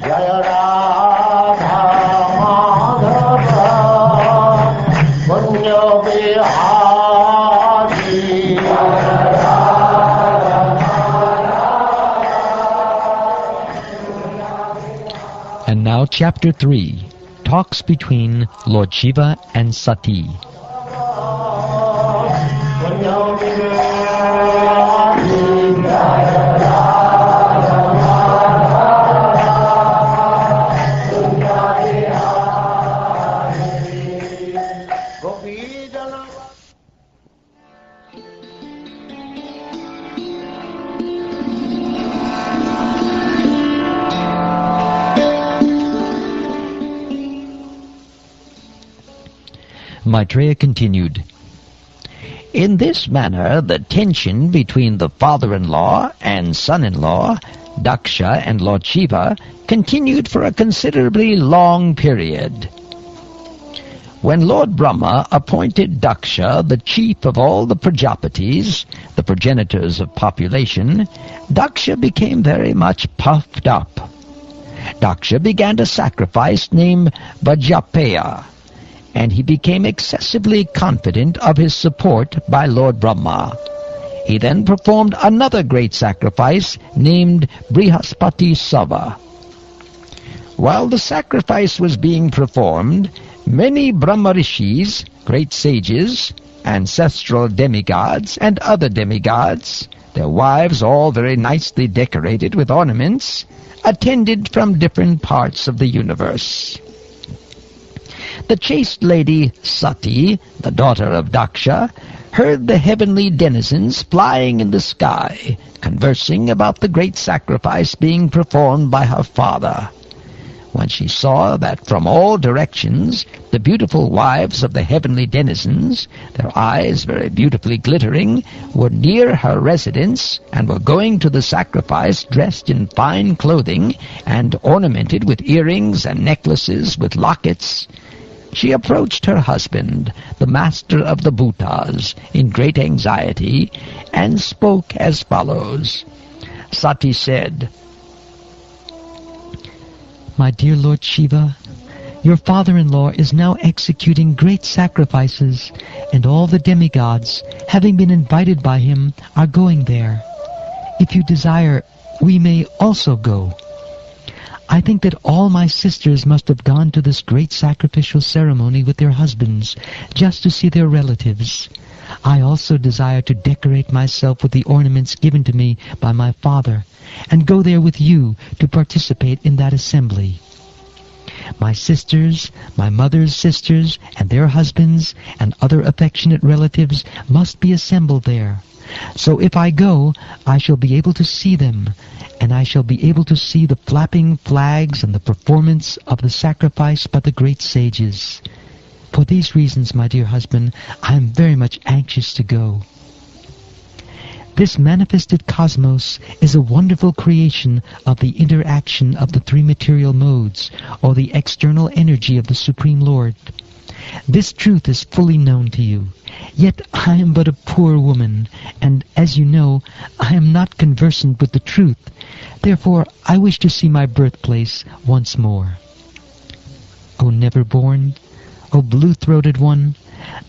Jaya Radha Madhava Punya Bihari. And now chapter 3, talks between Lord Shiva and Sati. Maitreya continued, "In this manner, the tension between the father-in-law and son-in-law, Daksha and Lord Shiva, continued for a considerably long period. When Lord Brahma appointed Daksha the chief of all the Prajapatis, the progenitors of population, Daksha became very much puffed up. Daksha began a sacrifice named Vajapaya, and he became excessively confident of his support by Lord Brahma. He then performed another great sacrifice named Brihaspati Sava. While the sacrifice was being performed, many Brahma Rishis, great sages, ancestral demigods, and other demigods, their wives all very nicely decorated with ornaments, attended from different parts of the universe. The chaste lady Sati, the daughter of Daksha, heard the heavenly denizens flying in the sky, conversing about the great sacrifice being performed by her father. When she saw that from all directions the beautiful wives of the heavenly denizens, their eyes very beautifully glittering, were near her residence and were going to the sacrifice dressed in fine clothing and ornamented with earrings and necklaces with lockets, she approached her husband, the master of the Bhutas, in great anxiety, and spoke as follows. Sati said, "My dear Lord Shiva, your father-in-law is now executing great sacrifices, and all the demigods, having been invited by him, are going there. If you desire, we may also go. I think that all my sisters must have gone to this great sacrificial ceremony with their husbands, just to see their relatives. I also desire to decorate myself with the ornaments given to me by my father, and go there with you to participate in that assembly. My sisters, my mother's sisters, and their husbands, and other affectionate relatives must be assembled there. So if I go, I shall be able to see them, and I shall be able to see the flapping flags and the performance of the sacrifice by the great sages. For these reasons, my dear husband, I am very much anxious to go. This manifested cosmos is a wonderful creation of the interaction of the three material modes, or the external energy of the Supreme Lord. This truth is fully known to you. Yet I am but a poor woman, and, as you know, I am not conversant with the truth. Therefore, I wish to see my birthplace once more. O never-born, O blue-throated one,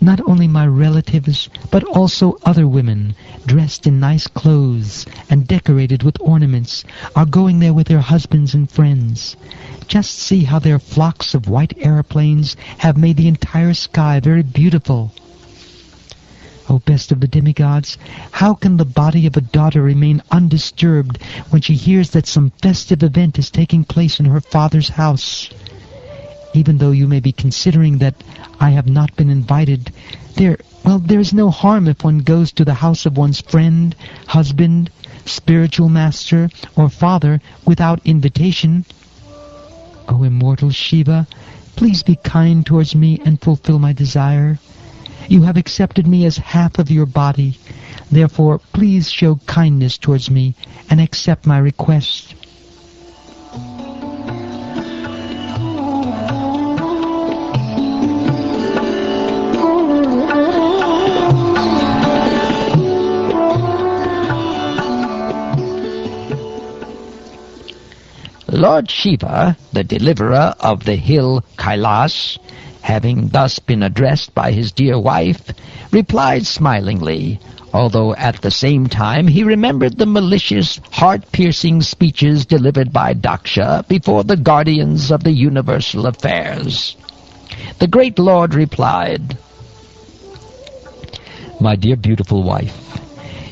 not only my relatives, but also other women, dressed in nice clothes and decorated with ornaments, are going there with their husbands and friends. Just see how their flocks of white aeroplanes have made the entire sky very beautiful. O best of the demigods, how can the body of a daughter remain undisturbed when she hears that some festive event is taking place in her father's house? Even though you may be considering that I have not been invited, there is no harm if one goes to the house of one's friend, husband, spiritual master, or father without invitation. O immortal Shiva, please be kind towards me and fulfill my desire. You have accepted me as half of your body. Therefore, please show kindness towards me and accept my request." Lord Shiva, the deliverer of the hill Kailas, having thus been addressed by his dear wife, replied smilingly, although at the same time he remembered the malicious, heart-piercing speeches delivered by Daksha before the guardians of the universal affairs. The great Lord replied, "My dear beautiful wife,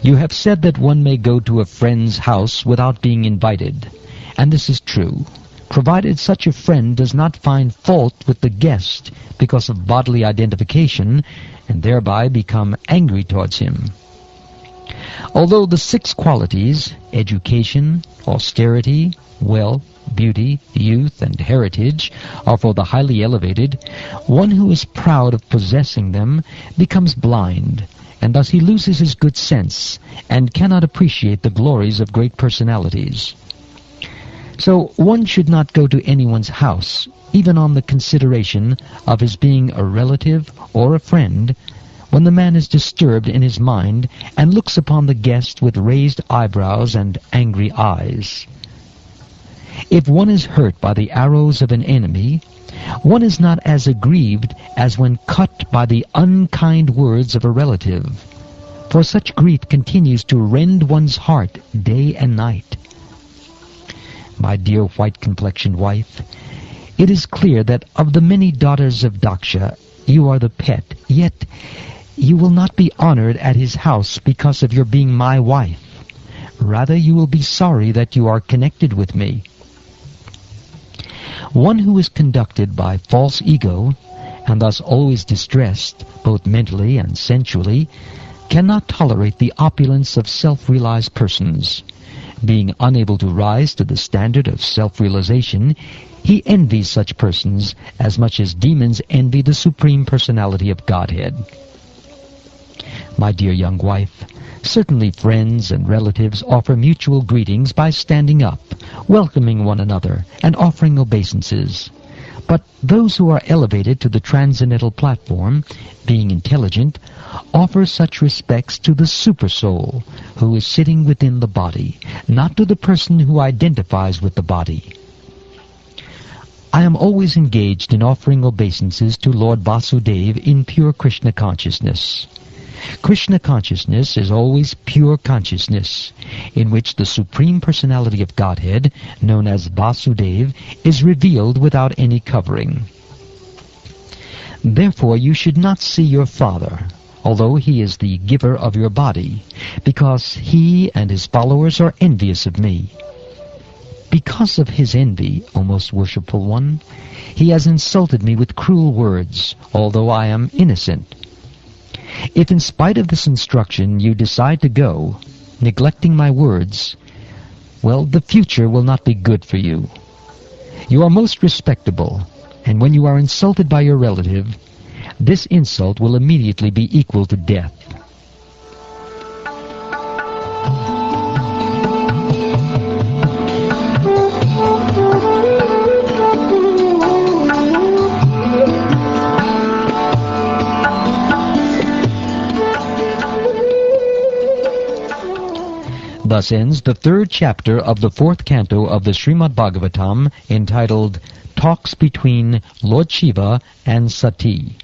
you have said that one may go to a friend's house without being invited, and this is true, provided such a friend does not find fault with the guest because of bodily identification and thereby become angry towards him. Although the 6 qualities, education, austerity, wealth, beauty, youth, and heritage, are for the highly elevated, one who is proud of possessing them becomes blind, and thus he loses his good sense and cannot appreciate the glories of great personalities. So one should not go to anyone's house, even on the consideration of his being a relative or a friend, when the man is disturbed in his mind and looks upon the guest with raised eyebrows and angry eyes. If one is hurt by the arrows of an enemy, one is not as aggrieved as when cut by the unkind words of a relative, for such grief continues to rend one's heart day and night. My dear white-complexioned wife, it is clear that of the many daughters of Daksha, you are the pet, yet you will not be honored at his house because of your being my wife. Rather, you will be sorry that you are connected with me. One who is conducted by false ego, and thus always distressed, both mentally and sensually, cannot tolerate the opulence of self-realized persons. Being unable to rise to the standard of self-realization, he envies such persons as much as demons envy the Supreme Personality of Godhead. My dear young wife, certainly friends and relatives offer mutual greetings by standing up, welcoming one another, and offering obeisances. But those who are elevated to the transcendental platform, being intelligent, offer such respects to the Supersoul, who is sitting within the body, not to the person who identifies with the body. I am always engaged in offering obeisances to Lord Vasudeva in pure Krishna consciousness. Krishna consciousness is always pure consciousness, in which the Supreme Personality of Godhead, known as Vasudeva, is revealed without any covering. Therefore you should not see your father, although he is the giver of your body, because he and his followers are envious of me. Because of his envy, O most worshipful one, he has insulted me with cruel words, although I am innocent. If in spite of this instruction you decide to go, neglecting my words, well, the future will not be good for you. You are most respectable, and when you are insulted by your relative, this insult will immediately be equal to death. Thus ends the 3rd chapter of the 4th canto of the Srimad Bhagavatam, entitled Talks Between Lord Shiva and Sati.